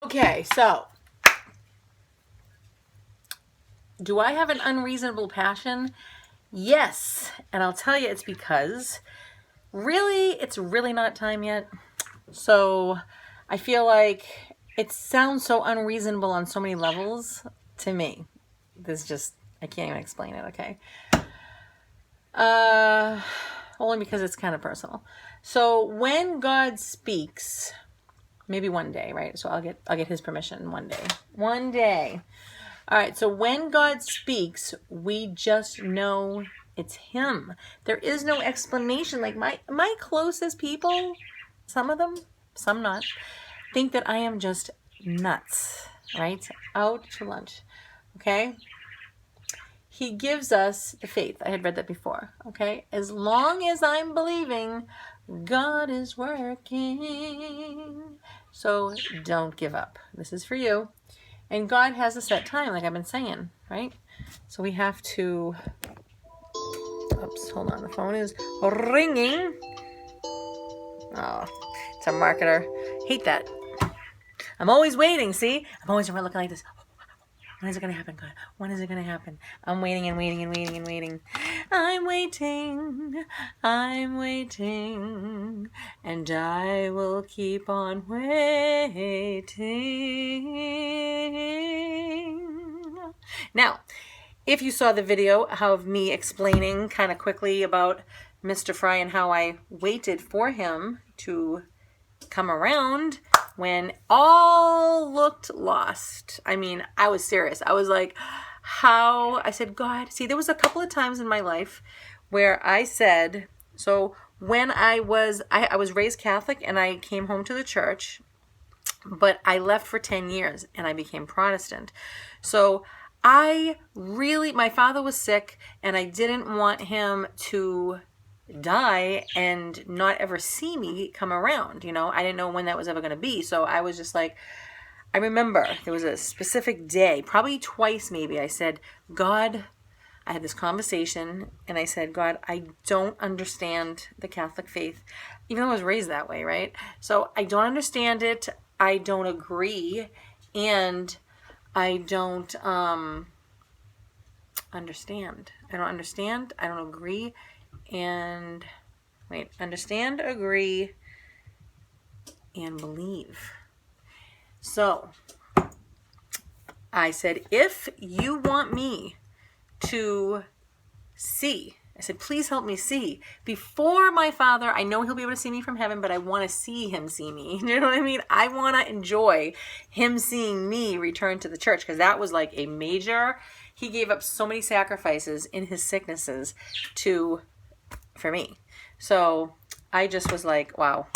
Okay, so do I have an unreasonable passion? Yes, and I'll tell you it's because it's really not time yet. So I feel like it sounds so unreasonable on so many levels to me. I can't even explain it, okay? Uh, Only because it's kind of personal. So when God speaks, maybe one day, right? So I'll get his permission one day. One day. All right, so when God speaks, we just know it's him. There is no explanation. Like my closest people, some of them, some not, think that I am just nuts, right? Out to lunch. Okay? He gives us the faith. I had read that before. Okay? As long as I'm believing, God is working. So don't give up. This is for you. And God has a set time, like I've been saying, right? So we have to. Oops, hold on. The phone is ringing. Oh, it's a marketer. Hate that. I'm always waiting, see? I'm always looking like this. When is it going to happen, God? When is it going to happen? I'm waiting and waiting and waiting and waiting. I'm waiting. I'm waiting. And I will keep on waiting. Now, if you saw the video of me explaining kind of quickly about Mr. Fry and how I waited for him to come around when all looked lost. I mean, I was serious. I was like, I said, God, see, there was a couple of times in my life where I said, so when I was raised Catholic and I came home to the church, but I left for 10 years and I became Protestant. So my father was sick and I didn't want him to die and not ever see me come around. I didn't know when that was ever going to be. So I was just like, I remember there was a specific day, probably twice maybe, I said, God, I had this conversation and I said, God, I don't understand the Catholic faith, even though I was raised that way, right? So I don't understand it. I don't agree. And I don't understand. I don't understand. I don't agree. And understand, agree, and believe. So I said, if you want me to see, I said, please help me see. Before my father, I know he'll be able to see me from heaven, but I want to see him see me. You know what I mean? I want to enjoy him seeing me return to the church, because that was like a major, he gave up so many sacrifices in his sicknesses for me. So I just was like, wow.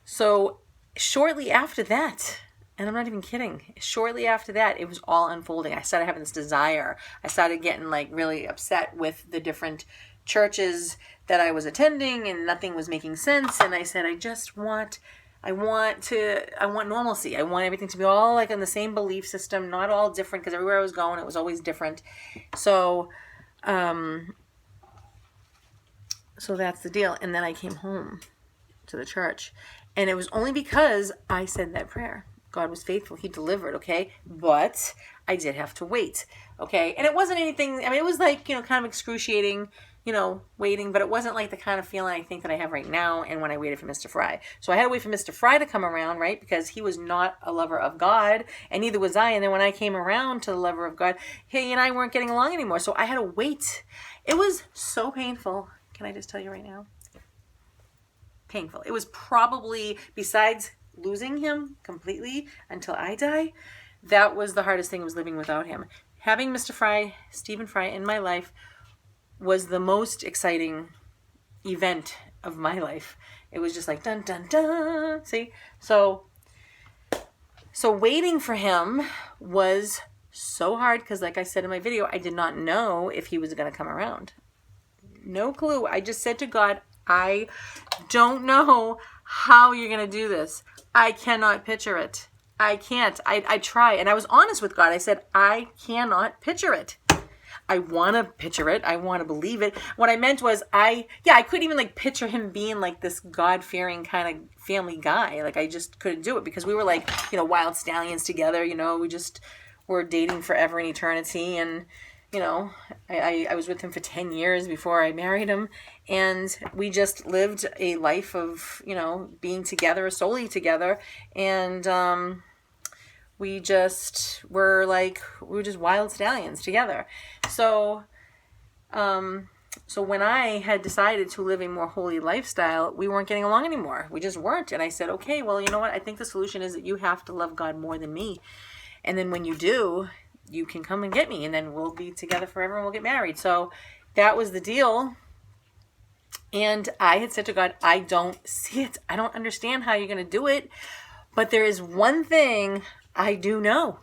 So shortly after that, and I'm not even kidding, shortly after that, it was all unfolding. I started having this desire. I started getting like really upset with the different churches that I was attending and nothing was making sense. And I said, I want normalcy. I want everything to be all like in the same belief system, not all different, because everywhere I was going, it was always different. So that's the deal. And then I came home to the church, and it was only because I said that prayer. God was faithful. He delivered, okay? But I did have to wait, okay? And it wasn't anything, I mean, it was like, kind of excruciating, waiting, but it wasn't like the kind of feeling I think that I have right now and when I waited for Mr. Fry. So I had to wait for Mr. Fry to come around, right? Because he was not a lover of God, and neither was I. And then when I came around to the lover of God, he and I weren't getting along anymore. So I had to wait. It was so painful. Can I just tell you right now? Painful. It was probably, besides losing him completely until I die, that was the hardest thing, was living without him. Having Mr. Fry, Stephen Fry, in my life was the most exciting event of my life. It was just like dun dun dun. See? So waiting for him was so hard, because like I said in my video, I did not know if he was going to come around. No clue. I just said to God, I don't know how you're going to do this. I cannot picture it. I can't. I try. And I was honest with God. I said, I cannot picture it. I want to picture it. I want to believe it. What I meant was I couldn't even like picture him being like this God-fearing kind of family guy. Like I just couldn't do it because we were like, wild stallions together, we just were dating forever and eternity. And, I was with him for 10 years before I married him. And we just lived a life of, being together, solely together. And, we were just wild stallions together. So when I had decided to live a more holy lifestyle, we weren't getting along anymore. We just weren't. And I said, okay, well, you know what? I think the solution is that you have to love God more than me. And then when you do, you can come and get me, and then we'll be together forever and we'll get married. So that was the deal. And I had said to God, I don't see it. I don't understand how you're going to do it. But there is one thing I do know.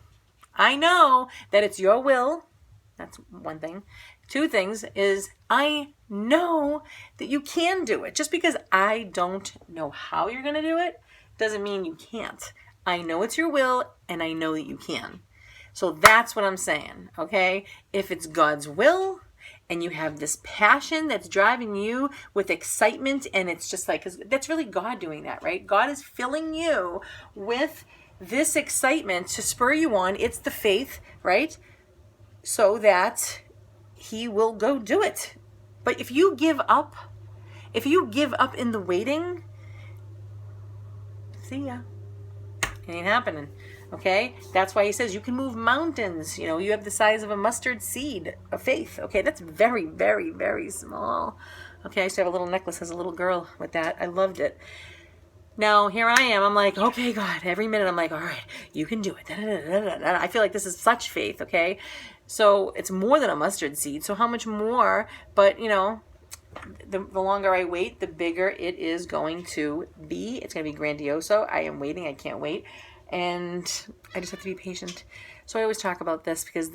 I know that it's your will. That's one thing. Two things is I know that you can do it. Just because I don't know how you're going to do it doesn't mean you can't. I know it's your will, and I know that you can. So that's what I'm saying, okay? If it's God's will and you have this passion that's driving you with excitement, and it's just like, 'cause that's really God doing that, right? God is filling you with this excitement to spur you on. It's the faith, right? So that he will go do it. But if you give up in the waiting, see ya. It ain't happening. Okay? That's why he says you can move mountains. You have the size of a mustard seed of faith. Okay? That's very, very, very small. Okay? I used to have a little necklace as a little girl with that. I loved it. Now, here I am. I'm like, okay, God. Every minute I'm like, all right, you can do it. Da, da, da, da, da. I feel like this is such faith, okay? So it's more than a mustard seed. So how much more? But, the longer I wait, the bigger it is going to be. It's going to be grandioso. I am waiting. I can't wait. And I just have to be patient. So I always talk about this because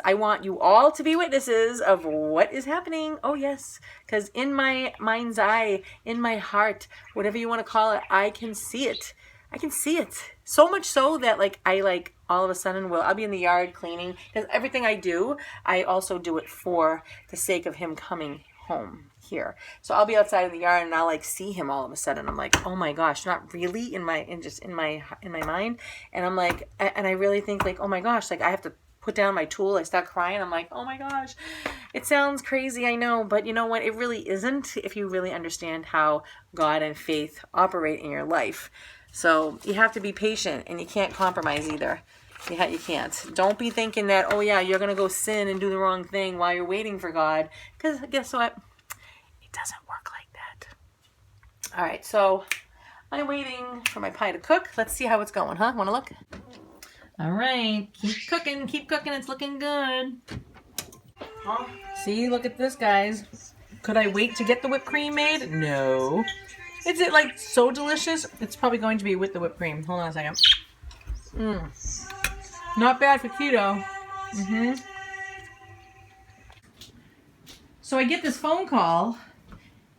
I want you all to be witnesses of what is happening. Oh, yes. Because in my mind's eye, in my heart, whatever you want to call it, I can see it. I can see it. So much so that all of a sudden I'll be in the yard cleaning. Because everything I do, I also do it for the sake of him coming home here. So I'll be outside in the yard and I'll see him all of a sudden. I'm like, oh my gosh, not really in my mind. And I'm like, and I really think oh my gosh, I have to put down my tool. I start crying. I'm like, oh my gosh, it sounds crazy. I know, but you know what? It really isn't if you really understand how God and faith operate in your life. So you have to be patient and you can't compromise either. You can't. Don't be thinking that, oh yeah, you're going to go sin and do the wrong thing while you're waiting for God. Because guess what? It doesn't work like that. All right, so I'm waiting for my pie to cook. Let's see how it's going, huh? Want to look? All right, keep cooking. It's looking good. See, look at this, guys. Could I wait to get the whipped cream made? No. Is it so delicious? It's probably going to be with the whipped cream. Hold on a second. Not bad for keto. So I get this phone call,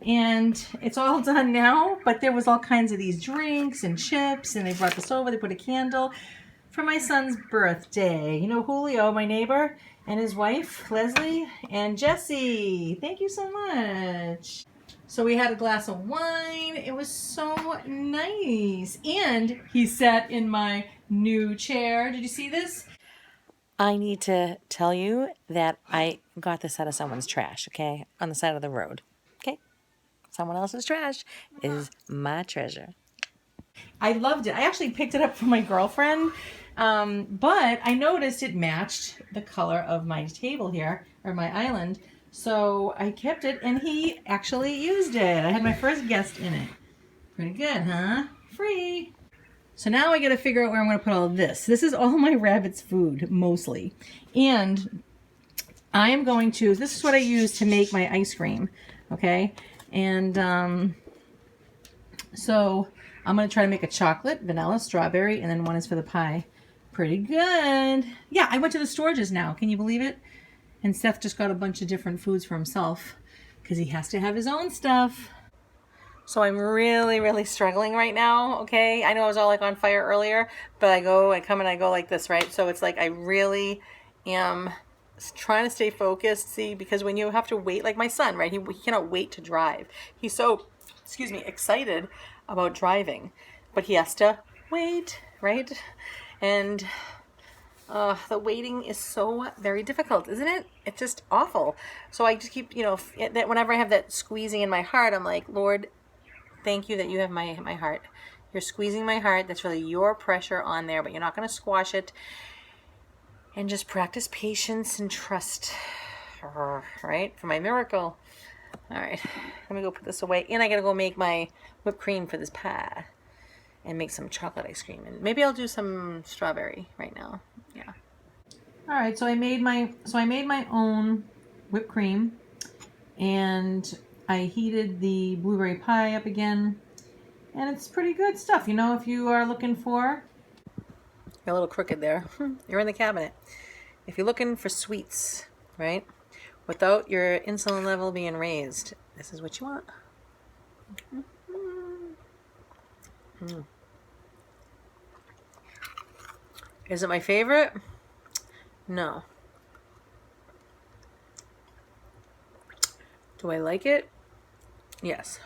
and it's all done now, but there was all kinds of these drinks and chips, and they brought this over. They put a candle for my son's birthday. Julio, my neighbor, and his wife, Leslie, and Jesse. Thank you so much. So we had a glass of wine. It was so nice. And he sat in my new chair. Did you see this? I need to tell you that I got this out of someone's trash, okay? On the side of the road, okay? Someone else's trash is my treasure. I loved it. I actually picked it up from my girlfriend, but I noticed it matched the color of my table here, or my island. So I kept it, and he actually used it. I had my first guest in it. Pretty good, huh? Free. So now I got to figure out where I'm going to put all of this. This is all my rabbit's food, mostly. And I am going to, this is what I use to make my ice cream, okay? And so I'm going to try to make a chocolate, vanilla, strawberry, and then one is for the pie. Pretty good. Yeah, I went to the store just now. Can you believe it? And Seth just got a bunch of different foods for himself because he has to have his own stuff. So I'm really, really struggling right now, okay? I know I was all on fire earlier, but I come and I go like this, right? So it's I really am trying to stay focused. See, because when you have to wait, like my son, right? He cannot wait to drive. He's so, excuse me, excited about driving, but he has to wait, right? And the waiting is so very difficult, isn't it? It's just awful. So I just keep, that whenever I have that squeezing in my heart, I'm like, Lord, thank you that you have my heart. You're squeezing my heart. That's really your pressure on there, but you're not going to squash it. And just practice patience and trust, right? For my miracle. All right, let me go put this away. And I got to go make my whipped cream for this pie and make some chocolate ice cream. And maybe I'll do some strawberry right now. Yeah. All right, so I made my own whipped cream, and I heated the blueberry pie up again, and it's pretty good stuff. If you are looking for, you're a little crooked there. You're in the cabinet. If you're looking for sweets, right, without your insulin level being raised, this is what you want. Is it my favorite? No. Do I like it? Yes.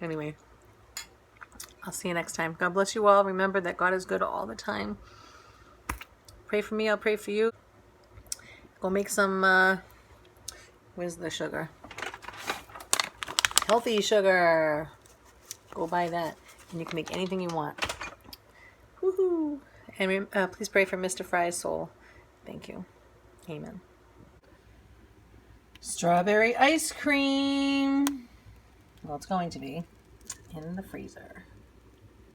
Anyway, I'll see you next time. God bless you all. Remember that God is good all the time. Pray for me. I'll pray for you. Go make some, where's the sugar? Healthy sugar. Go buy that. And you can make anything you want. Woohoo! And please pray for Mr. Fry's soul. Thank you. Amen. Strawberry ice cream. Well, it's going to be in the freezer.